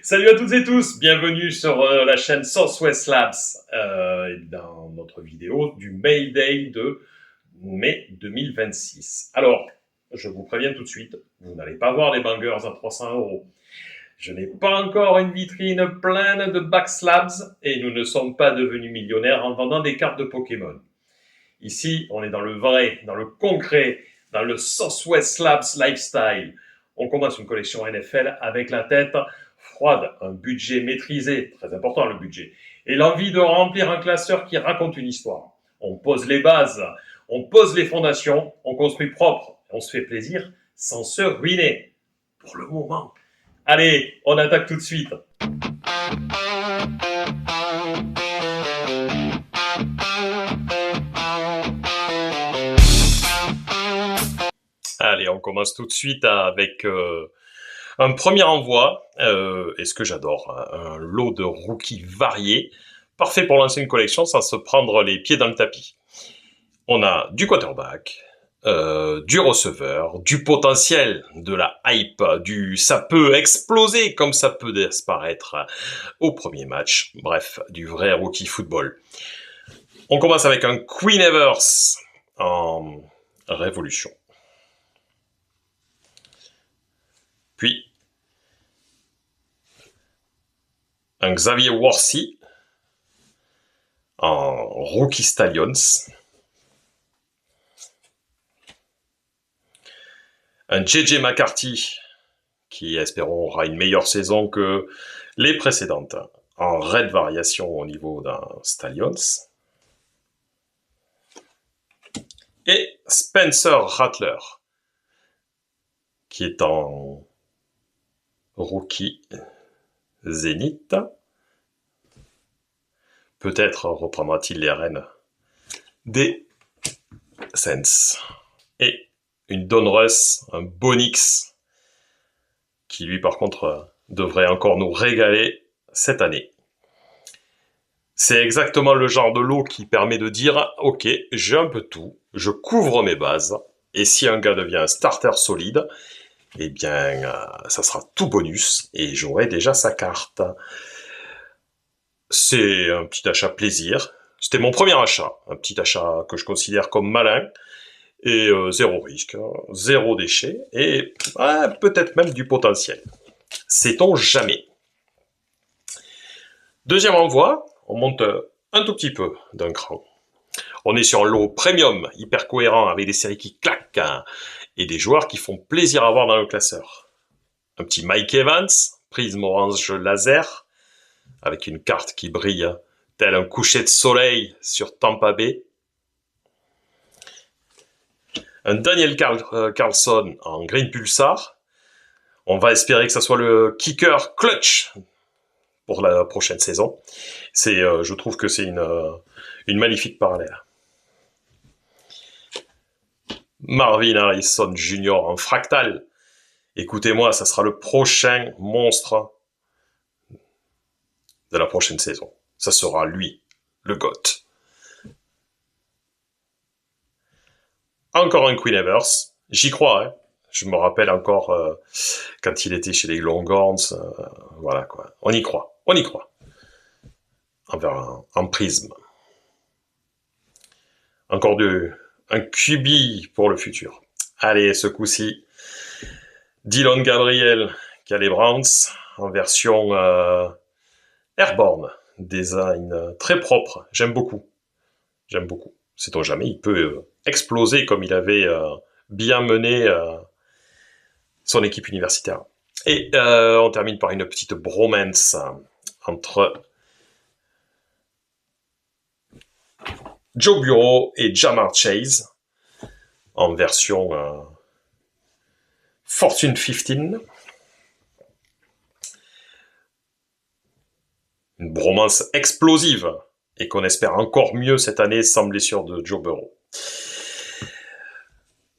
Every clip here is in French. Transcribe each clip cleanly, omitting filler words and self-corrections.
Salut à toutes et tous, bienvenue sur la chaîne Southwest Labs dans notre vidéo du May Day de mai 2026. Alors, je vous préviens tout de suite, vous n'allez pas voir les bangers à 300 €. Je n'ai pas encore une vitrine pleine de backslabs et nous ne sommes pas devenus millionnaires en vendant des cartes de Pokémon. Ici, on est dans le vrai, dans le concret, dans le Southwest Labs lifestyle. On commence une collection NFL avec la tête froide, un budget maîtrisé, très important le budget, et l'envie de remplir un classeur qui raconte une histoire. On pose les bases, on pose les fondations, on construit propre, on se fait plaisir sans se ruiner. Pour le moment. Allez, on attaque tout de suite. Allez, on commence tout de suite avec un premier envoi, et ce que j'adore, un lot de rookies variés, parfait pour lancer une collection sans se prendre les pieds dans le tapis. On a du quarterback, du receveur, du potentiel, de la hype, ça peut exploser comme ça peut disparaître au premier match. Bref, du vrai rookie football. On commence avec un Queen Evers en révolution. Puis, un Xavier Worthy en Rookie Stallions. Un JJ McCarthy qui, espérons, aura une meilleure saison que les précédentes en Red Variation au niveau d'un Stallions. Et Spencer Rattler qui est en Rookie Zénith. Peut-être reprendra-t-il les rênes des Saints. Et une Donruss, un Bonix, qui lui par contre devrait encore nous régaler cette année. C'est exactement le genre de lot qui permet de dire « Ok, j'ai un peu tout, je couvre mes bases, et si un gars devient un starter solide, eh bien, ça sera tout bonus, et j'aurai déjà sa carte. » C'est un petit achat plaisir. C'était mon premier achat, un petit achat que je considère comme malin, et zéro risque, zéro déchet, et peut-être même du potentiel. Sait-on jamais. Deuxième envoi, on monte un tout petit peu d'un cran. On est sur un lot premium, hyper cohérent, avec des séries qui claquent, et des joueurs qui font plaisir à voir dans le classeur. Un petit Mike Evans, prisme orange laser, avec une carte qui brille tel un coucher de soleil sur Tampa Bay. Un Daniel Carlson en green pulsar. On va espérer que ça soit le kicker clutch pour la prochaine saison. Je trouve que c'est une magnifique parallèle. Marvin Harrison Jr. en fractal. Écoutez-moi, ça sera le prochain monstre de la prochaine saison. Ça sera lui, le GOAT. Encore un Queen Evers. J'y crois, hein. Je me rappelle encore quand il était chez les Longhorns. Voilà quoi. On y croit. On y croit. En prisme. Encore un QB pour le futur. Allez, ce coup-ci, Dylan Gabriel qui a les Browns en version Airborne. Design très propre. J'aime beaucoup. J'aime beaucoup. Sait-on jamais, il peut exploser comme il avait bien mené son équipe universitaire. Et on termine par une petite bromance entre Joe Burrow et Ja'Marr Chase en version Fortune 15. Une bromance explosive et qu'on espère encore mieux cette année sans blessure de Joe Burrow.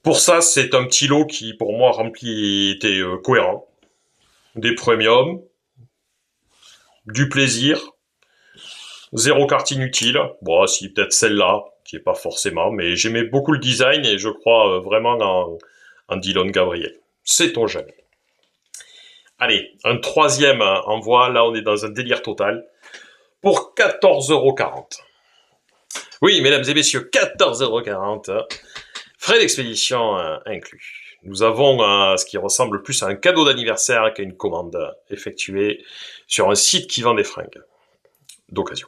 Pour ça, c'est un petit lot qui, pour moi, était cohérent. Des premiums, du plaisir, zéro carte inutile. Bon, si, peut-être celle-là, qui est pas forcément, mais j'aimais beaucoup le design et je crois vraiment en Dylan Gabriel. Sait-on jamais. Allez, un troisième envoi. Là, on est dans un délire total. Pour 14,40 €. Oui, mesdames et messieurs, 14,40 €. Frais d'expédition inclus. Nous avons ce qui ressemble plus à un cadeau d'anniversaire qu'à une commande effectuée sur un site qui vend des fringues d'occasion.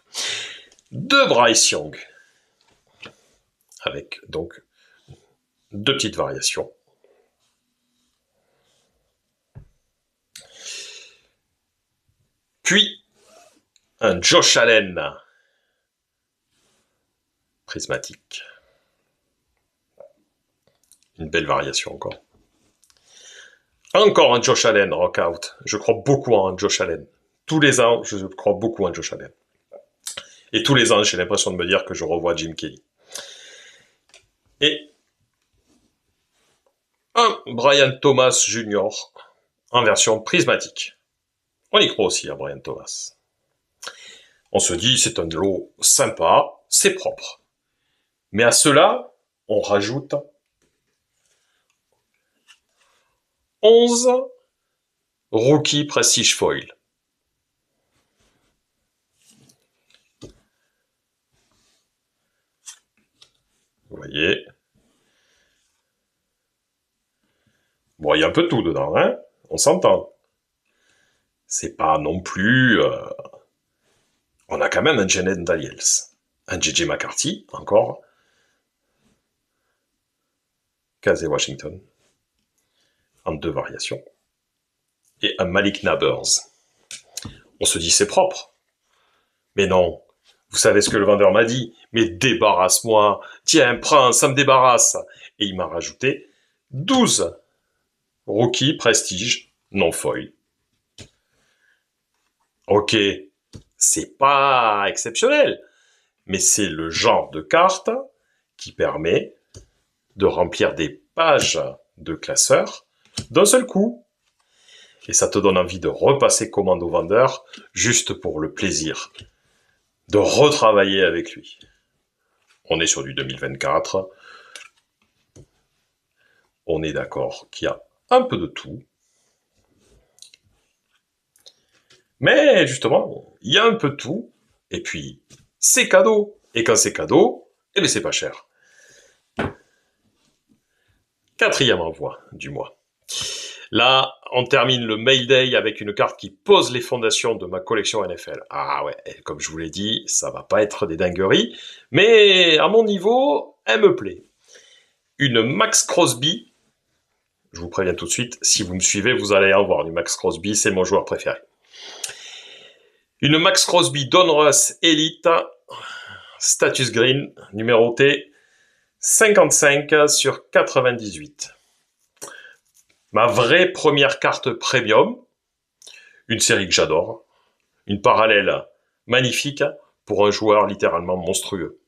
De Bryce Young. Avec donc 2 petites variations. Puis, un Josh Allen prismatique. Une belle variation encore. Encore un Josh Allen Rockout. Je crois beaucoup en Josh Allen. Tous les ans, je crois beaucoup en Josh Allen. Et tous les ans, j'ai l'impression de me dire que je revois Jim Kelly. Et un Brian Thomas Jr. en version prismatique. On y croit aussi à Brian Thomas. On se dit, c'est un lot sympa, c'est propre. Mais à cela, on rajoute 11 Rookie Prestige Foil. Vous voyez. Bon, il y a un peu de tout dedans, hein. On s'entend. C'est pas non plus... On a quand même un Janet Daniels, un JJ McCarthy, encore, Casey Washington, en 2 variations, et un Malik Nabers. On se dit c'est propre. Mais non, vous savez ce que le vendeur m'a dit, mais débarrasse-moi, tiens, prends, ça me débarrasse. Et il m'a rajouté 12 Rookie Prestige non foil. Ok, c'est pas exceptionnel, mais c'est le genre de carte qui permet de remplir des pages de classeurs d'un seul coup. Et ça te donne envie de repasser commande au vendeur juste pour le plaisir de retravailler avec lui. On est sur du 2024. On est d'accord qu'il y a un peu de tout. Mais justement, il y a un peu de tout. Et puis, c'est cadeau. Et quand c'est cadeau, eh bien c'est pas cher. 4e envoi du mois. Là, on termine le Mail Day avec une carte qui pose les fondations de ma collection NFL. Ah ouais, comme je vous l'ai dit, ça va pas être des dingueries, mais à mon niveau, elle me plaît. Une Max Crosby, je vous préviens tout de suite, si vous me suivez, vous allez en voir du Max Crosby, c'est mon joueur préféré. Une Max Crosby Donruss Elite, Status Green, numéroté 55 sur 98. Ma vraie première carte premium, une série que j'adore, une parallèle magnifique pour un joueur littéralement monstrueux.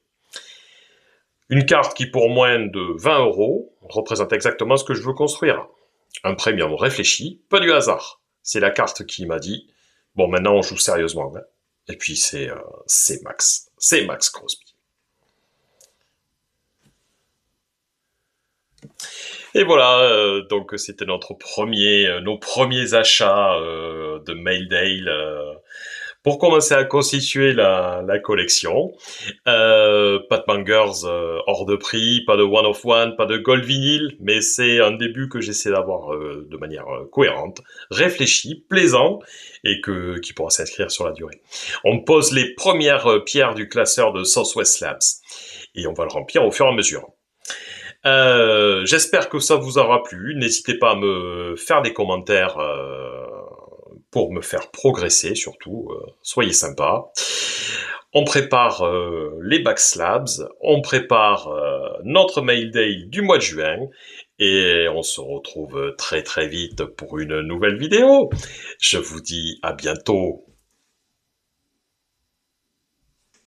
Une carte qui pour moins de 20 € représente exactement ce que je veux construire. Un premium réfléchi, pas du hasard. C'est la carte qui m'a dit, bon maintenant on joue sérieusement. Hein. Et puis c'est Max Crosby. Et voilà, donc c'était nos premiers achats de Mail Day pour commencer à constituer la collection. Pas de bangers hors de prix, pas de one of one, pas de gold vinyl, mais c'est un début que j'essaie d'avoir de manière cohérente, réfléchi, plaisant et qui pourra s'inscrire sur la durée. On pose les premières pierres du classeur de Southwest Slabs et on va le remplir au fur et à mesure. J'espère que ça vous aura plu. N'hésitez pas à me faire des commentaires pour me faire progresser, surtout. Soyez sympas. On prépare les back slabs, on prépare notre Mail Day du mois de juin et on se retrouve très très vite pour une nouvelle vidéo. Je vous dis à bientôt.